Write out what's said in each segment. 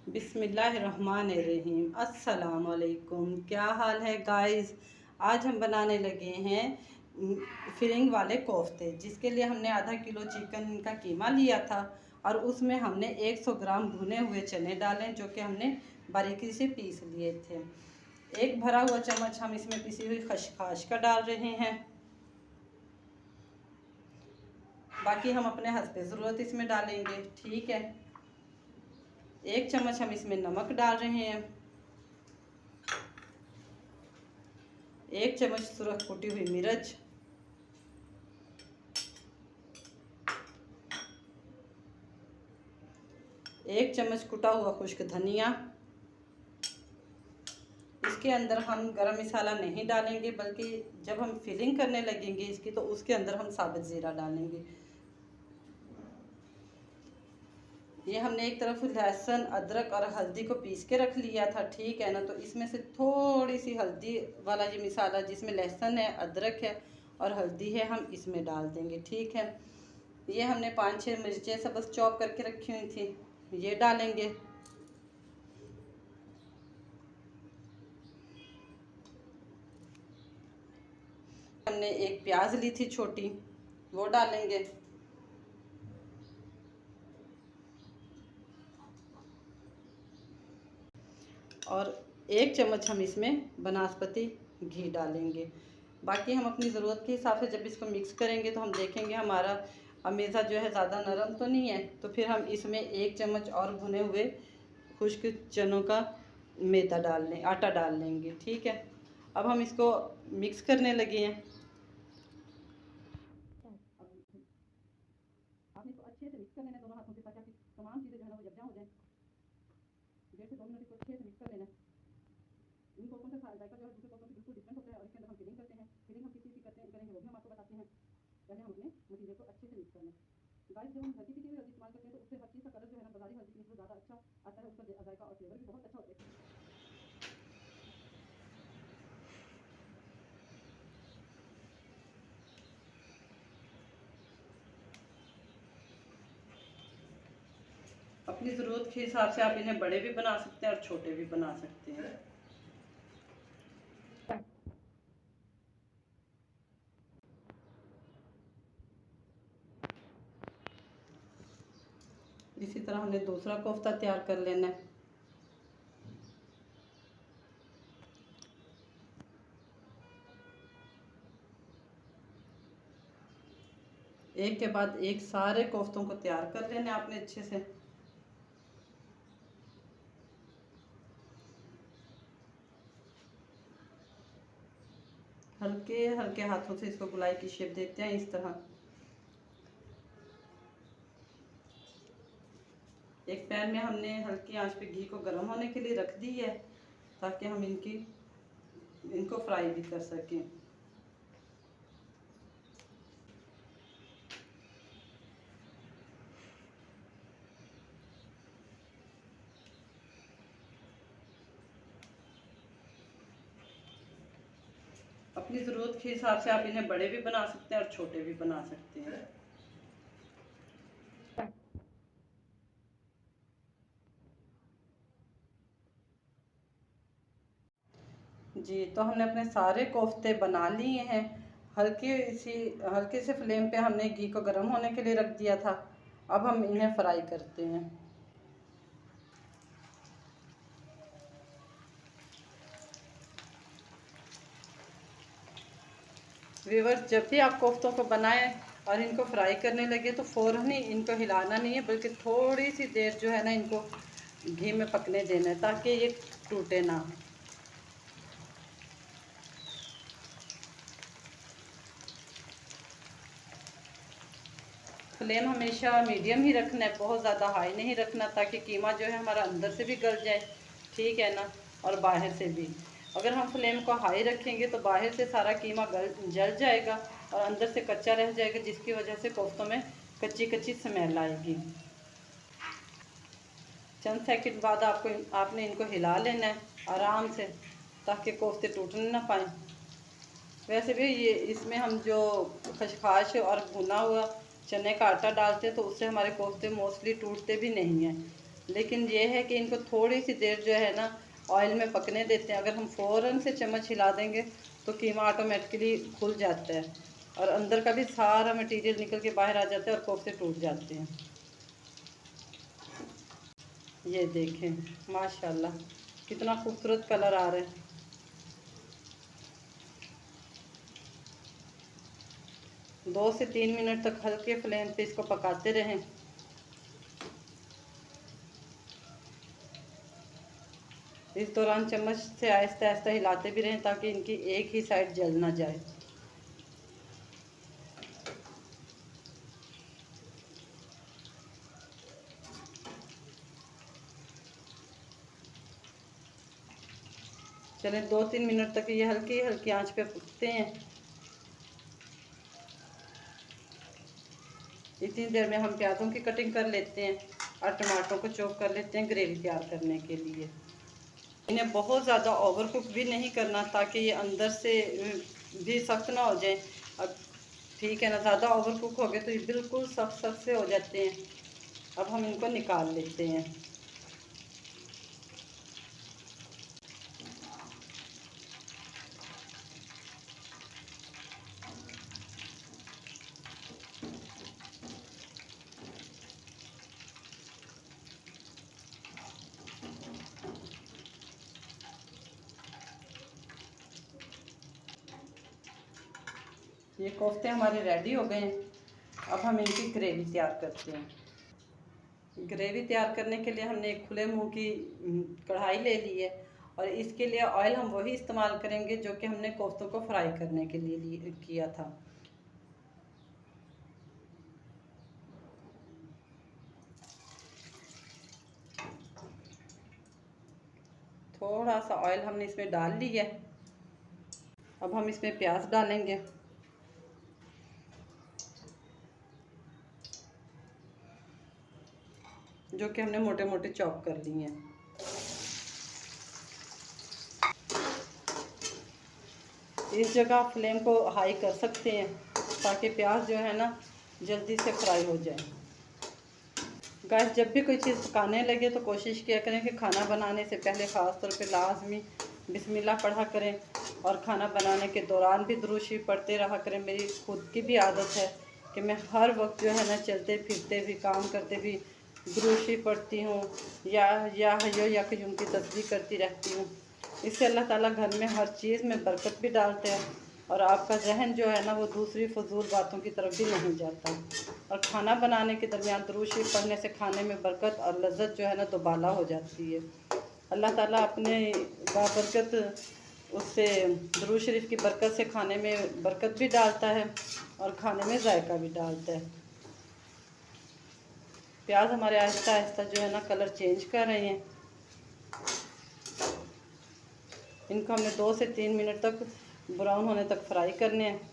बिस्मिल्लाहिर्रहमानिर्रहीम। अस्सलाम वालेकुम। क्या हाल है गाइस। आज हम बनाने लगे हैं फिलिंग वाले कोफ्ते, जिसके लिए हमने आधा किलो चिकन का कीमा लिया था और उसमें हमने 100 ग्राम भुने हुए चने डालें, जो कि हमने बारीकी से पीस लिए थे। एक भरा हुआ चम्मच हम इसमें पिसी हुई खसखस का डाल रहे हैं। बाकी हम अपने हस्बे ज़रूरत इसमें डालेंगे, ठीक है। 1 चम्मच हम इसमें नमक डाल रहे हैं। 1 चम्मच सुरख कुटी हुई मिर्च, 1 चम्मच कुटा हुआ खुश्क धनिया। इसके अंदर हम गरम मसाला नहीं डालेंगे, बल्कि जब हम फिलिंग करने लगेंगे इसकी तो उसके अंदर हम साबुत ज़ीरा डालेंगे। ये हमने एक तरफ लहसुन, अदरक और हल्दी को पीस के रख लिया था, ठीक है ना। तो इसमें से थोड़ी सी हल्दी वाला ये मसाला, जिसमें लहसुन है, अदरक है और हल्दी है, हम इसमें डाल देंगे, ठीक है। ये हमने 5-6 मिर्चें सब बस चॉप करके रखी हुई थी, ये डालेंगे। हमने एक प्याज ली थी छोटी, वो डालेंगे। और 1 चम्मच हम इसमें बनास्पति घी डालेंगे। बाकी हम अपनी ज़रूरत के हिसाब से जब इसको मिक्स करेंगे तो हम देखेंगे हमारा अमेज़ा जो है ज़्यादा नरम तो नहीं है, तो फिर हम इसमें 1 चम्मच और भुने हुए खुश्क चनों का मैदा डाल लें, आटा डाल लेंगे, ठीक है। अब हम इसको मिक्स करने लगे हैं। आपने इसको अच्छे से मिक्स कर लेना है दोनों हाथों से, ताकि तमाम चीज़ें जो है ना वो यकजा हो जाए। 1.5 से 2 मिनट इसको अच्छे से मिक्स कर लेना है। इन कोफ्तों का जायका जो है दूसरे कोफ्तों से बिल्कुल डिफरेंट होता है। और इसके अंदर हम फिलिंग करते हैं। फिलिंग हम किस चीज़ की करेंगे वो भी हम आपको बताते हैं। पहले हम अपने मटीरियल को अच्छे से मिक्स कर लें। गाइस, जब हम हल्दी पिसी हुई हल्दी इस्तेमाल करते हैं तो उससे हर चीज़ का कलर जो है ना बाजारी हल्दी की निस्बत ज़्यादा अच्छा आता है, उसका जायका और फ्लेवर भी बहुत अच्छा होता है। अपनी ज़रूरत के हिसाब से आप इन्हें बड़े भी बना सकते हैं और छोटे भी बना सकते हैं। इसी तरह हमने दूसरा कोफ्ता तैयार कर लेना है। एक के बाद एक सारे कोफ्तों को तैयार कर लेना है आपने अच्छे से। हल्के हल्के हाथों से इसको गोलाई की शेप देते हैं, इस तरह। एक पैन में हमने हल्की आंच पे घी को गर्म होने के लिए रख दी है, ताकि हम इनको फ्राई भी कर सकें। अपनी ज़रूरत के हिसाब से आप इन्हें बड़े भी बना सकते हैं और छोटे भी बना सकते हैं। जी, तो हमने अपने सारे कोफ्ते बना लिए हैं। हल्के से फ्लेम पे हमने घी को गर्म होने के लिए रख दिया था। अब हम इन्हें फ्राई करते हैं। व्यूअर्स, जब भी आप कोफ्तों को बनाएं और इनको फ्राई करने लगे तो फ़ौरन ही इनको हिलाना नहीं है, बल्कि थोड़ी सी देर जो है ना इनको घी में पकने देना है, ताकि ये टूटे ना। फ्लेम हमेशा मीडियम ही रखना है, बहुत ज़्यादा हाई नहीं रखना, ताकि कीमा जो है हमारा अंदर से भी गल जाए, ठीक है ना, और बाहर से भी। अगर हम फ्लेम को हाई रखेंगे तो बाहर से सारा कीमा जल जाएगा और अंदर से कच्चा रह जाएगा, जिसकी वजह से कोफ्तों में कच्ची कच्ची स्मेल आएगी। चंद सेकंड बाद आपने इनको हिला लेना है आराम से, ताकि कोफ्ते टूटने ना पाए। वैसे भी ये इसमें हम जो खशखाश और भुना हुआ चने का आटा डालते हैं तो उससे हमारे कोफ्ते मोस्टली टूटते भी नहीं हैं। लेकिन ये है कि इनको थोड़ी सी देर जो है ना ऑयल में पकने देते हैं। अगर हम फ़ौरन से चम्मच हिला देंगे तो कीमा ऑटोमेटिकली खुल जाता है और अंदर का भी सारा मटेरियल निकल के बाहर आ जाता है और कोफ्ते टूट जाते हैं। ये देखें माशाल्लाह कितना खूबसूरत कलर आ रहा है। 2 से 3 मिनट तक हल्के फ्लेम पे इसको पकाते रहें। इस दौरान चम्मच से आहिस्ता आहिस्ता हिलाते भी रहें ताकि इनकी एक ही साइड जल ना जाए। चलें 2-3 मिनट तक ये हल्की हल्की आंच पे पकते हैं। इतनी देर में हम प्याज़ों की कटिंग कर लेते हैं और टमाटरों को चॉप कर लेते हैं ग्रेवी तैयार करने के लिए। इन्हें बहुत ज़्यादा ओवर कुक भी नहीं करना ताकि ये अंदर से भी सख्त ना हो जाए। अब ठीक है ना, ज़्यादा ओवर कुक हो गए तो ये बिल्कुल सख्त सख्त से हो जाते हैं। अब हम इनको निकाल लेते हैं। ये कोफ्ते हमारे रेडी हो गए हैं। अब हम इनकी ग्रेवी तैयार करते हैं। ग्रेवी तैयार करने के लिए हमने एक खुले मुंह की कढ़ाई ले ली है और इसके लिए ऑयल हम वही इस्तेमाल करेंगे जो कि हमने कोफ्तों को फ्राई करने के लिए किया था। थोड़ा सा ऑयल हमने इसमें डाल लिया है। अब हम इसमें प्याज डालेंगे। जो कि हमने मोटे मोटे चॉप कर लिए हैं। इस जगह फ्लेम को हाई कर सकते हैं ताकि प्याज जो है ना जल्दी से फ्राई हो जाए। गाइस, जब भी कोई चीज़ पकाने लगे तो कोशिश किया करें कि खाना बनाने से पहले ख़ास तौर पे लाजमी बिस्मिल्लाह पढ़ा करें और खाना बनाने के दौरान भी दुरूद शरीफ पढ़ते रहा करें। मेरी खुद की भी आदत है कि मैं हर वक्त जो है ना चलते फिरते भी काम करते भी दुरूद शरीफ पढ़ती हूँ या हयो या क़य्यूम की तस्बीह करती रहती हूँ। इससे अल्लाह ताला घर में हर चीज़ में बरकत भी डालते हैं और आपका जहन जो है ना वो दूसरी फजूल बातों की तरफ भी नहीं जाता। और खाना बनाने के दरमियान दुरूद शरीफ पढ़ने से खाने में बरकत और लज्जत जो है ना दोबाला हो जाती है। अल्लाह ताला अपने बाबरकत उससे दुरूद शरीफ की बरकत से खाने में बरकत भी डालता है और खाने में जायका भी डालता है। प्याज हमारे आहिस्ता आहिस्ता जो है ना कलर चेंज कर रहे हैं। इनको हमने 2 से 3 मिनट तक ब्राउन होने तक फ्राई करने हैं।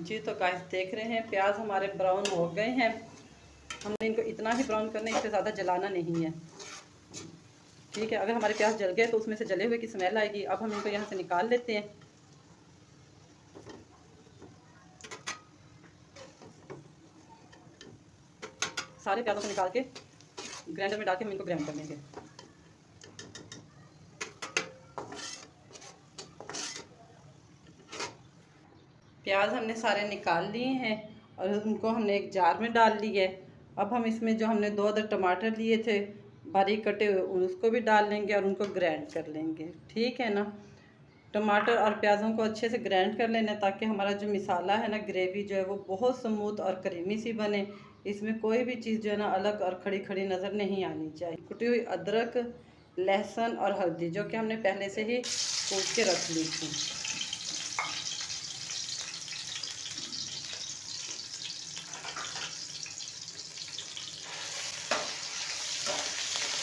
जी तो गाइस देख रहे हैं प्याज हमारे ब्राउन हो गए हैं। हमने इनको इतना ही ब्राउन करना है, इससे ज़्यादा जलाना नहीं है। ठीक है, अगर हमारे प्याज जल गए तो उसमें से जले हुए की स्मेल आएगी। अब हम इनको यहाँ से निकाल लेते हैं। सारे प्याजों को निकाल के ग्राइंडर में डाल के हम इनको ग्राइंड कर लेंगे। प्याज हमने सारे निकाल लिए हैं और उनको हमने एक जार में डाल लिया है। अब हम इसमें जो हमने 2 अदर टमाटर लिए थे बारीक कटे हुए उसको भी डाल लेंगे और उनको ग्राइंड कर लेंगे। ठीक है ना, टमाटर और प्याज़ों को अच्छे से ग्राइंड कर लेना ताकि हमारा जो मिसाला है ना ग्रेवी जो है वो बहुत स्मूथ और क्रीमी सी बने। इसमें कोई भी चीज़ जो है ना अलग और खड़ी खड़ी नज़र नहीं आनी चाहिए। कुटी हुई अदरक, लहसुन और हल्दी जो कि हमने पहले से ही कूट के रख ली थी।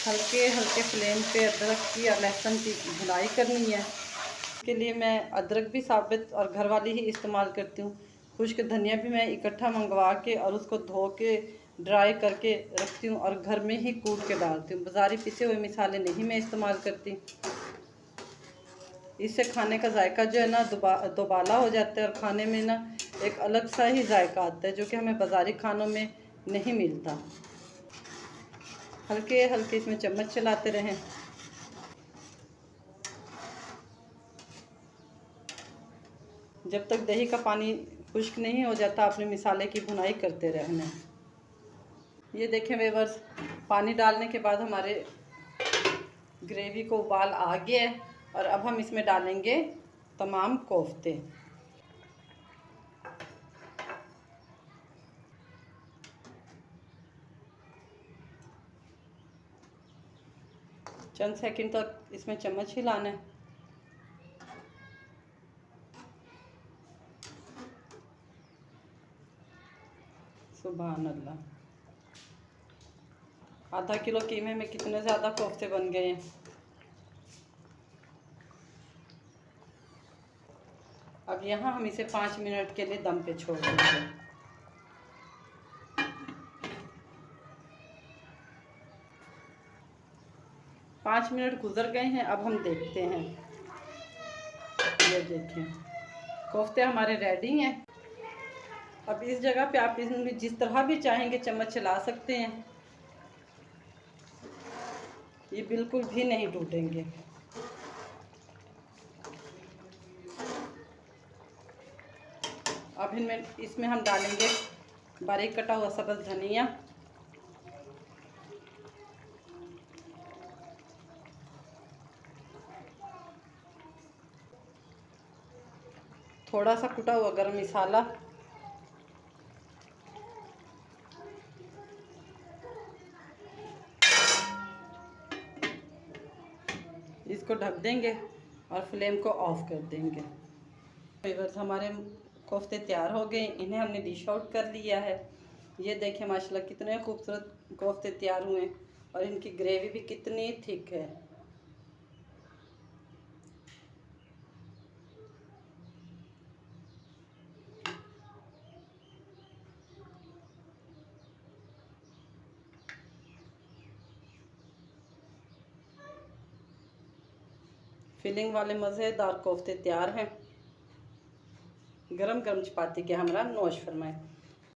हल्के हल्के फ्लेम पे अदरक की और लहसुन की भुनाई करनी है। इसके लिए मैं अदरक भी साबित और घर वाली ही इस्तेमाल करती हूँ। खुश्क धनिया भी मैं इकट्ठा मंगवा के और उसको धो के ड्राई करके रखती हूँ और घर में ही कूट के डालती हूँ। बाज़ारी पिसे हुए मिसाले नहीं मैं इस्तेमाल करती। इससे खाने का जायका जो है ना दोबाला हो जाता है और खाने में ना एक अलग सा ही जायका आता है जो कि हमें बाज़ारी खानों में नहीं मिलता। हल्के हल्के इसमें चम्मच चलाते रहें। जब तक दही का पानी खुश्क नहीं हो जाता अपने मिसाले की भुनाई करते रहना। ये देखें व्यूअर्स, पानी डालने के बाद हमारे ग्रेवी को उबाल आ गया है और अब हम इसमें डालेंगे तमाम कोफ्ते। चंद सेकंड तक इसमें चम्मच हिलाना है। सुभान अल्लाह, आधा किलो कीमे में कितने ज़्यादा कोफ्ते बन गए हैं। अब यहाँ हम इसे 5 मिनट के लिए दम पे छोड़ देंगे। 5 मिनट गुजर गए हैं। अब हम देखते हैं। ये देखिए कोफ्ते हमारे रेडी हैं। अब इस जगह पे आप इसमें जिस तरह भी चाहेंगे चम्मच चला सकते हैं, ये बिल्कुल भी नहीं टूटेंगे। अब इसमें हम डालेंगे बारीक कटा हुआ सब्ज़ धनिया, थोड़ा सा कुटा हुआ गरम मसाला, इसको ढक देंगे और फ्लेम को ऑफ कर देंगे। व्यूअर्स, हमारे कोफ्ते तैयार हो गए। इन्हें हमने डिश आउट कर लिया है। ये देखें माशाल्लाह कितने खूबसूरत कोफ्ते तैयार हुए और इनकी ग्रेवी भी कितनी थिक है। फिलिंग वाले मज़ेदार कोफ्ते तैयार हैं। गरम गरम चपाती के हमरा नोश फरमाएं।